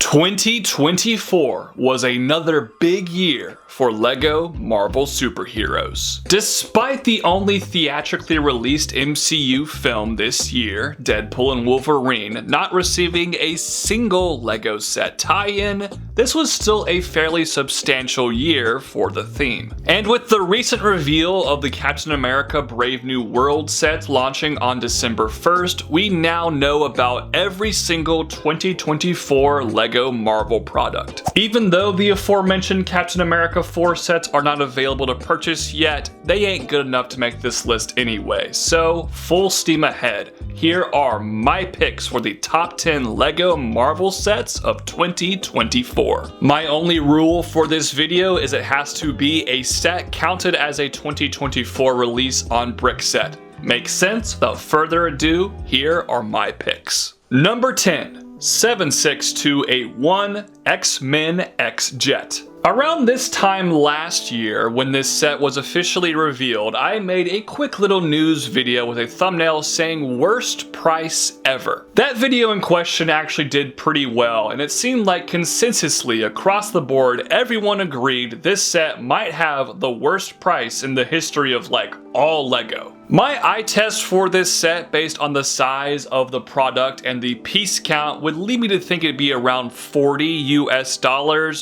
2024 was another big year for LEGO Marvel superheroes. Despite the only theatrically released MCU film this year, Deadpool and Wolverine, not receiving a single LEGO set tie-in, this was still a fairly substantial year for the theme. And with the recent reveal of the Captain America Brave New World set launching on December 1st, we now know about every single 2024 LEGO Marvel product. Even though the aforementioned Captain America 4 sets are not available to purchase yet, they ain't good enough to make this list anyway, so full steam ahead. Here are my picks for the top 10 LEGO Marvel sets of 2024. My only rule for this video is it has to be a set counted as a 2024 release on Brickset. Makes sense? Without further ado, here are my picks. Number 10. 76281 XMen Xjet. Around this time last year, when this set was officially revealed, I made a quick little news video with a thumbnail saying worst price ever. That video in question actually did pretty well, and it seemed like consensusly across the board everyone agreed this set might have the worst price in the history of like all LEGO. My eye test for this set based on the size of the product and the piece count would lead me to think it'd be around $40 US,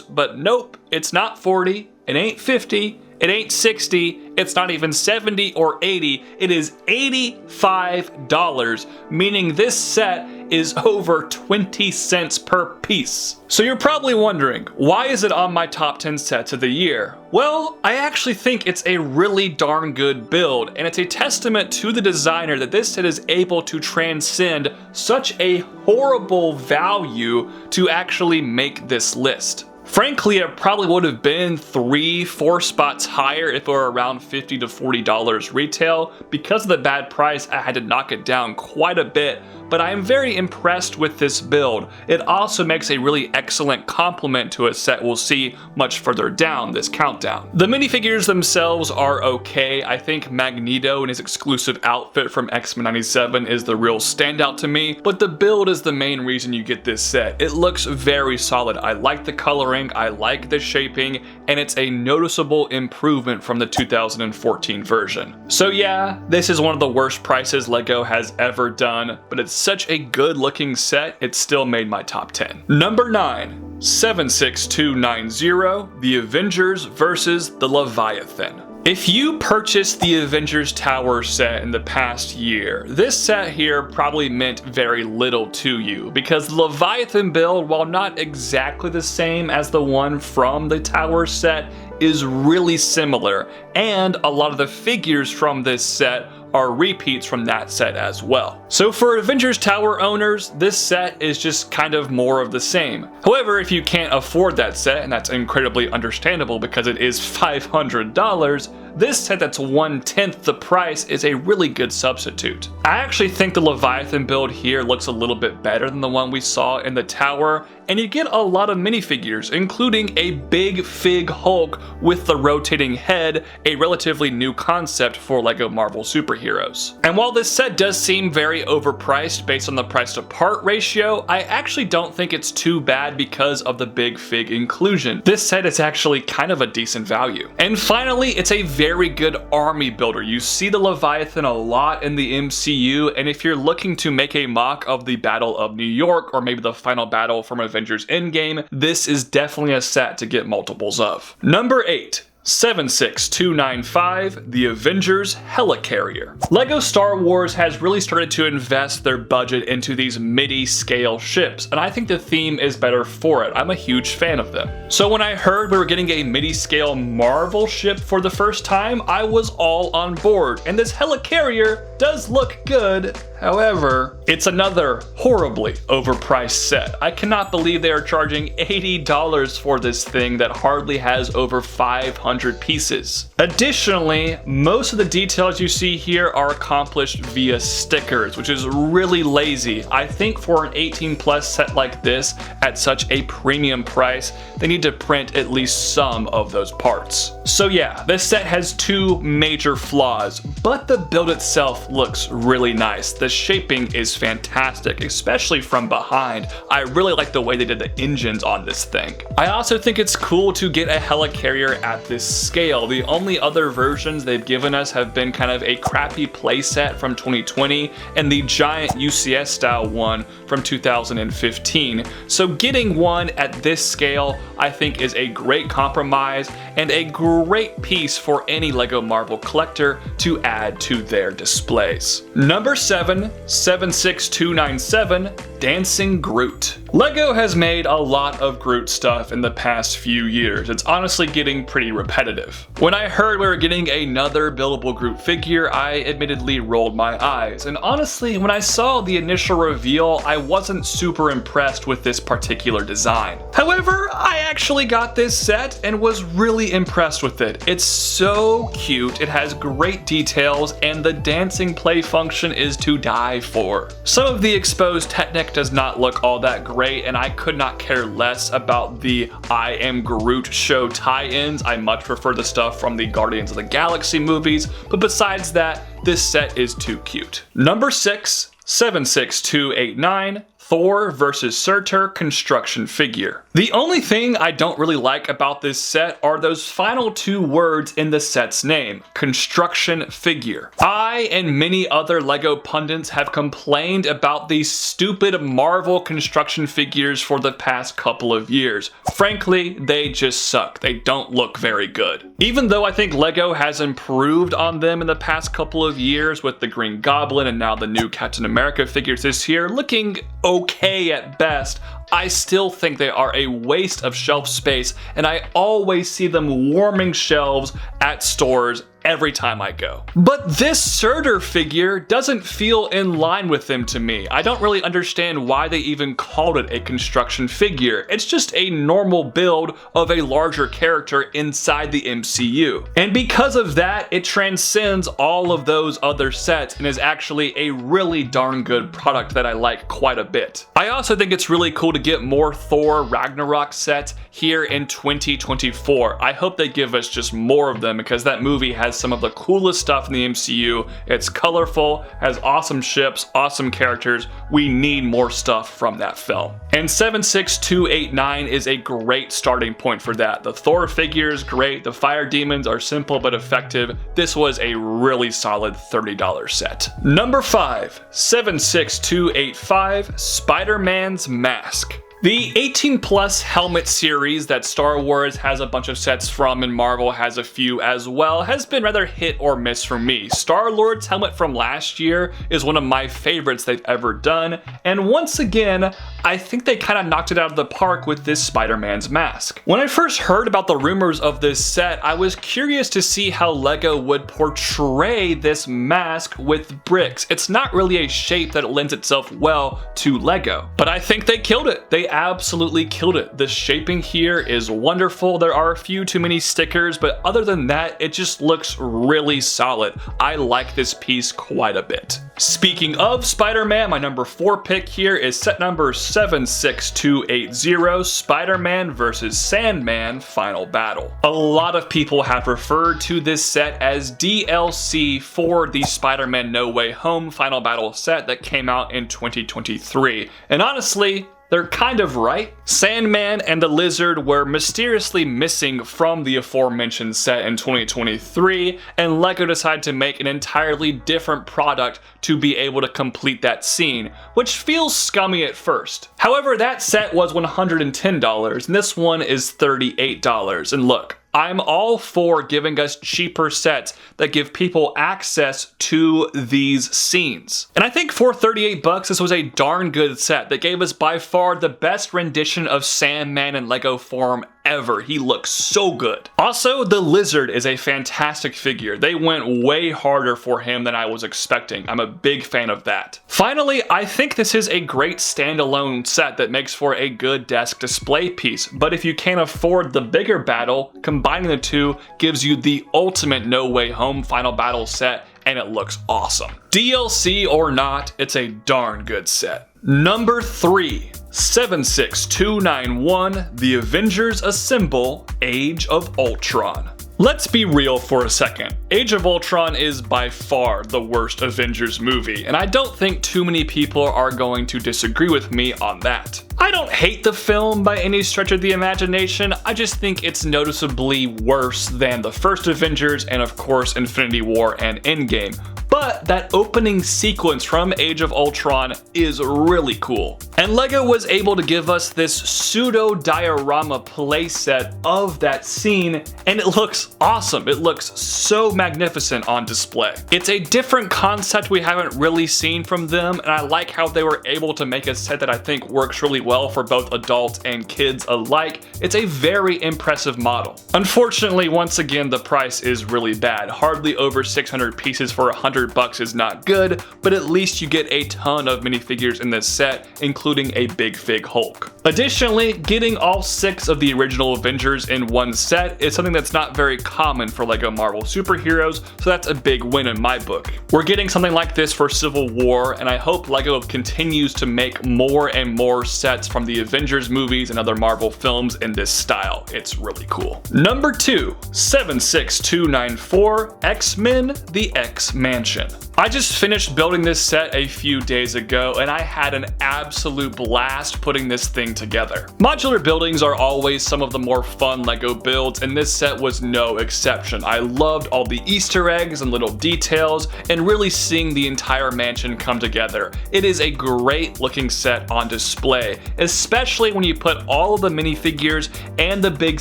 but nope, it's not 40, it ain't 50, it ain't 60, it's not even 70 or 80, it is $85, meaning this set is over 20 cents per piece. So you're probably wondering, why is it on my top 10 sets of the year? Well, I actually think it's a really darn good build, and it's a testament to the designer that this set is able to transcend such a horrible value to actually make this list. Frankly, it probably would have been 3-4 spots higher if it were around $50 to $40 retail. Because of the bad price, I had to knock it down quite a bit, but I am very impressed with this build. It also makes a really excellent complement to a set we'll see much further down this countdown. The minifigures themselves are okay. I think Magneto in his exclusive outfit from X-Men 97 is the real standout to me, but the build is the main reason you get this set. It looks very solid. I like the coloring, I like the shaping, and it's a noticeable improvement from the 2014 version. So yeah, this is one of the worst prices LEGO has ever done, but it's such a good looking set, it still made my top 10. Number 9. 76290, The Avengers vs. the Leviathan. If you purchased the Avengers Tower set in the past year, this set here probably meant very little to you, because the Leviathan build, while not exactly the same as the one from the Tower set, is really similar, and a lot of the figures from this set are repeats from that set as well. So for Avengers Tower owners, this set is just kind of more of the same. However, if you can't afford that set, and that's incredibly understandable because it is $500, this set that's 1/10 the price is a really good substitute. I actually think the Leviathan build here looks a little bit better than the one we saw in the Tower, and you get a lot of minifigures, including a big fig Hulk with the rotating head, a relatively new concept for LEGO Marvel superheroes. And while this set does seem very overpriced based on the price to part ratio, I actually don't think it's too bad because of the big fig inclusion. This set is actually kind of a decent value. And finally, it's a very good army builder. You see the Leviathan a lot in the MCU, and if you're looking to make a mock of the Battle of New York, or maybe the final battle from Avengers Endgame, this is definitely a set to get multiples of. Number 8. 76295, The Avengers Helicarrier. LEGO Star Wars has really started to invest their budget into these midi-scale ships, and I think the theme is better for it. I'm a huge fan of them. So when I heard we were getting a midi-scale Marvel ship for the first time, I was all on board, and this Helicarrier does look good. However, it's another horribly overpriced set. I cannot believe they are charging $80 for this thing that hardly has over 500 pieces. Additionally, most of the details you see here are accomplished via stickers, which is really lazy. I think for an 18+ set like this at such a premium price, they need to print at least some of those parts. So yeah, this set has two major flaws, but the build itself looks really nice. The shaping is fantastic, especially from behind. I really like the way they did the engines on this thing. I also think it's cool to get a helicarrier at this scale. The only other versions they've given us have been kind of a crappy playset from 2020 and the giant UCS style one from 2015. So getting one at this scale I think is a great compromise and a great piece for any LEGO Marvel collector to add to their displays. Number 7, 76297, Dancing Groot. LEGO has made a lot of Groot stuff in the past few years. It's honestly getting pretty repetitive. When I heard we were getting another buildable Groot figure, I admittedly rolled my eyes. And honestly, when I saw the initial reveal, I wasn't super impressed with this particular design. However, I actually got this set and was really impressed with it. It's so cute, it has great details, and the dancing play function is to die for. Some of the exposed Technic does not look all that great, and I could not care less about the I Am Groot show tie-ins. I much prefer the stuff from the Guardians of the Galaxy movies, but besides that, this set is too cute. Number 6, 76289, Thor vs. Surtur construction figure. The only thing I don't really like about this set are those final two words in the set's name, construction figure. I and many other LEGO pundits have complained about these stupid Marvel construction figures for the past couple of years. Frankly, they just suck. They don't look very good. Even though I think LEGO has improved on them in the past couple of years with the Green Goblin and now the new Captain America figures this year looking okay at best, I still think they are a waste of shelf space, and I always see them warming shelves at stores every time I go. But this Surtur figure doesn't feel in line with them to me. I don't really understand why they even called it a construction figure. It's just a normal build of a larger character inside the MCU. And because of that, it transcends all of those other sets and is actually a really darn good product that I like quite a bit. I also think it's really cool to get more Thor Ragnarok sets here in 2024. I hope they give us just more of them because that movie has some of the coolest stuff in the MCU. It's colorful, has awesome ships, awesome characters. We need more stuff from that film. And 76289 is a great starting point for that. The Thor figure is great, the fire demons are simple but effective. This was a really solid $30 set. Number 5, 76285, SpiderMan's Mask. The 18+ helmet series that Star Wars has a bunch of sets from and Marvel has a few as well has been rather hit or miss for me. Star-Lord's helmet from last year is one of my favorites they've ever done, and once again, I think they kind of knocked it out of the park with this Spider-Man's mask. When I first heard about the rumors of this set, I was curious to see how LEGO would portray this mask with bricks. It's not really a shape that lends itself well to LEGO, but I think they killed it. They absolutely killed it. The shaping here is wonderful. There are a few too many stickers, but other than that, it just looks really solid. I like this piece quite a bit. Speaking of Spider-Man, my number 4 pick here is set number 76280, Spider-Man vs. Sandman Final Battle. A lot of people have referred to this set as DLC for the Spider-Man No Way Home Final Battle set that came out in 2023. And honestly, they're kind of right. Sandman and the Lizard were mysteriously missing from the aforementioned set in 2023, and LEGO decided to make an entirely different product to be able to complete that scene, which feels scummy at first. However, that set was $110, and this one is $38. And look, I'm all for giving us cheaper sets that give people access to these scenes. And I think for $38, this was a darn good set that gave us by far the best rendition of Sandman in LEGO form ever. He looks so good. Also, the Lizard is a fantastic figure. They went way harder for him than I was expecting. I'm a big fan of that. Finally, I think this is a great standalone set that makes for a good desk display piece, but if you can't afford the bigger battle, combining the two gives you the ultimate No Way Home Final Battle set, and it looks awesome. DLC or not, it's a darn good set. Number 3, 76291, The Avengers Assemble, Age of Ultron. Let's be real for a second. Age of Ultron is by far the worst Avengers movie, and I don't think too many people are going to disagree with me on that. I don't hate the film by any stretch of the imagination, I just think it's noticeably worse than the first Avengers and of course Infinity War and Endgame. But that opening sequence from Age of Ultron is really cool. And LEGO was able to give us this pseudo diorama playset of that scene, and it looks awesome. It looks so magnificent on display. It's a different concept we haven't really seen from them, and I like how they were able to make a set that I think works really well for both adults and kids alike. It's a very impressive model. Unfortunately, once again, the price is really bad. Hardly over 600 pieces for $100 is not good, but at least you get a ton of minifigures in this set, including a Big Fig Hulk. Additionally, getting all 6 of the original Avengers in one set is something that's not very common for LEGO Marvel superheroes, so that's a big win in my book. We're getting something like this for Civil War, and I hope LEGO continues to make more and more sets from the Avengers movies and other Marvel films in this style. It's really cool. Number 2, 76294, X-Men The X-Mansion. I just finished building this set a few days ago, and I had an absolute blast putting this thing together. Modular buildings are always some of the more fun LEGO builds, and this set was no exception. I loved all the Easter eggs and little details, and really seeing the entire mansion come together. It is a great looking set on display, especially when you put all of the minifigures and the big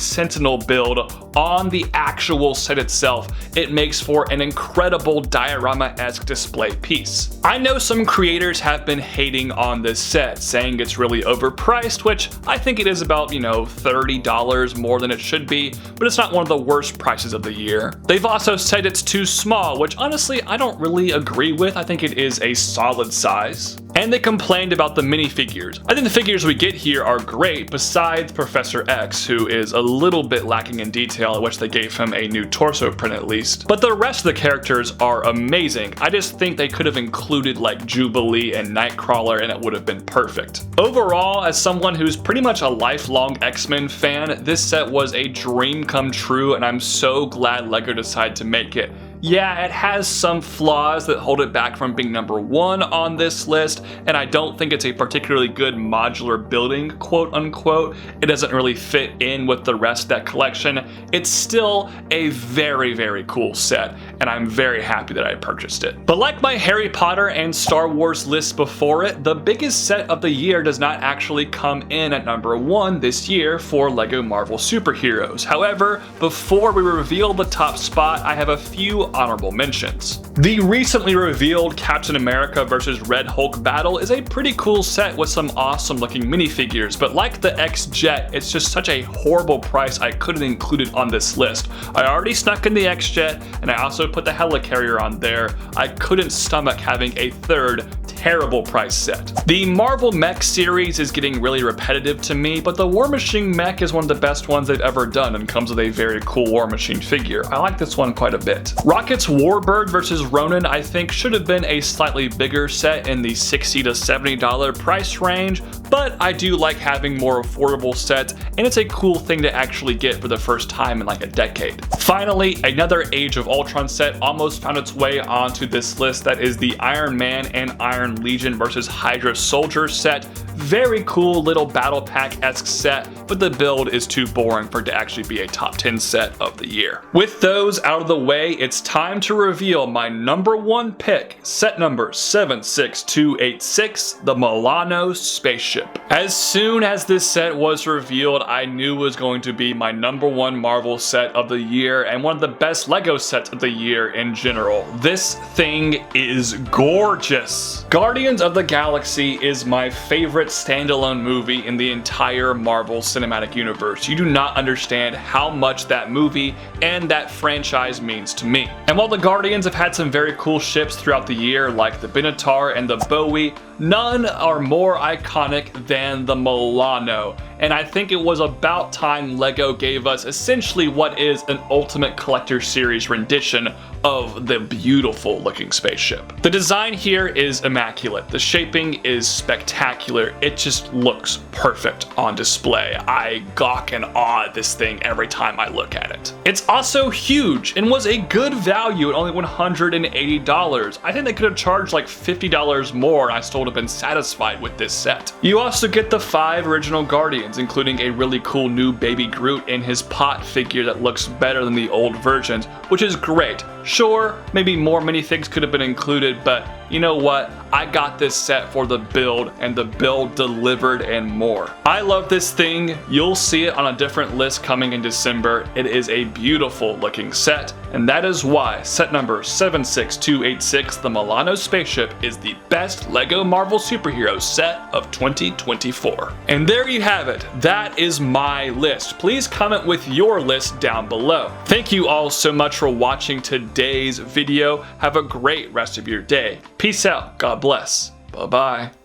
Sentinel build on the actual set itself. It makes for an incredible diorama-esque display piece. I know some creators have been hating on this set, saying it's really overpriced, which I think it is about, $30 more than it should be, but it's not one of the worst prices of the year. They've also said it's too small, which honestly I don't really agree with. I think it is a solid size. And they complained about the minifigures. I think the figures we get here are great, besides Professor X, who is a little bit lacking in detail, at which they gave him a new torso print at least. But the rest of the characters are amazing. I just think they could have included like Jubilee and Nightcrawler and it would have been perfect. Overall, as someone who's pretty much a lifelong X-Men fan, this set was a dream come true, and I'm so glad LEGO decided to make it. Yeah, it has some flaws that hold it back from being number 1 on this list, and I don't think it's a particularly good modular building, quote unquote. It doesn't really fit in with the rest of that collection. It's still a very, very cool set, and I'm very happy that I purchased it. But like my Harry Potter and Star Wars lists before it, the biggest set of the year does not actually come in at number 1 this year for LEGO Marvel superheroes. However, before we reveal the top spot, I have a few honorable mentions. The recently revealed Captain America vs. Red Hulk battle is a pretty cool set with some awesome looking minifigures, but like the X-Jet, it's just such a horrible price I couldn't include it on this list. I already snuck in the X-Jet, and I also put the Helicarrier on there. I couldn't stomach having a third terrible price set. The Marvel Mech series is getting really repetitive to me, but the War Machine mech is one of the best ones they've ever done and comes with a very cool War Machine figure. I like this one quite a bit. Rocket's Warbird vs. Ronin I think should have been a slightly bigger set in the $60 to $70 price range, but I do like having more affordable sets, and it's a cool thing to actually get for the first time in like a decade. Finally, another Age of Ultron set almost found its way onto this list. That is the Iron Man and Iron Legion vs. Hydra Soldier set. Very cool little battle pack-esque set, but the build is too boring for it to actually be a top 10 set of the year. With those out of the way, it's time to reveal my number 1 pick, set number 76286, the Milano Spaceship. As soon as this set was revealed, I knew it was going to be my number 1 Marvel set of the year and one of the best LEGO sets of the year in general. This thing is gorgeous. Guardians of the Galaxy is my favorite standalone movie in the entire Marvel Cinematic Universe. You do not understand how much that movie and that franchise means to me. And while the Guardians have had some very cool ships throughout the year, like the Benatar and the Bowie, none are more iconic than the Milano. and I think it was about time LEGO gave us essentially what is an Ultimate Collector Series rendition of the beautiful looking spaceship. The design here is immaculate. The shaping is spectacular. It just looks perfect on display. I gawk and awe at this thing every time I look at it. It's also huge and was a good value at only $180. I think they could have charged like $50 more and I still would have been satisfied with this set. You also get the 5 original Guardians, including a really cool new baby Groot and his pot figure that looks better than the old versions, which is great. Sure, maybe more minifigs could have been included, but you know what? I got this set for the build, and the build delivered and more. I love this thing. You'll see it on a different list coming in December. It is a beautiful looking set, and that is why set number 76286, the Milano spaceship, is the best LEGO Marvel superhero set of 2024. And there you have it. That is my list. Please comment with your list down below. Thank you all so much for watching today's video. Have a great rest of your day. Peace out. God bless. Bye-bye.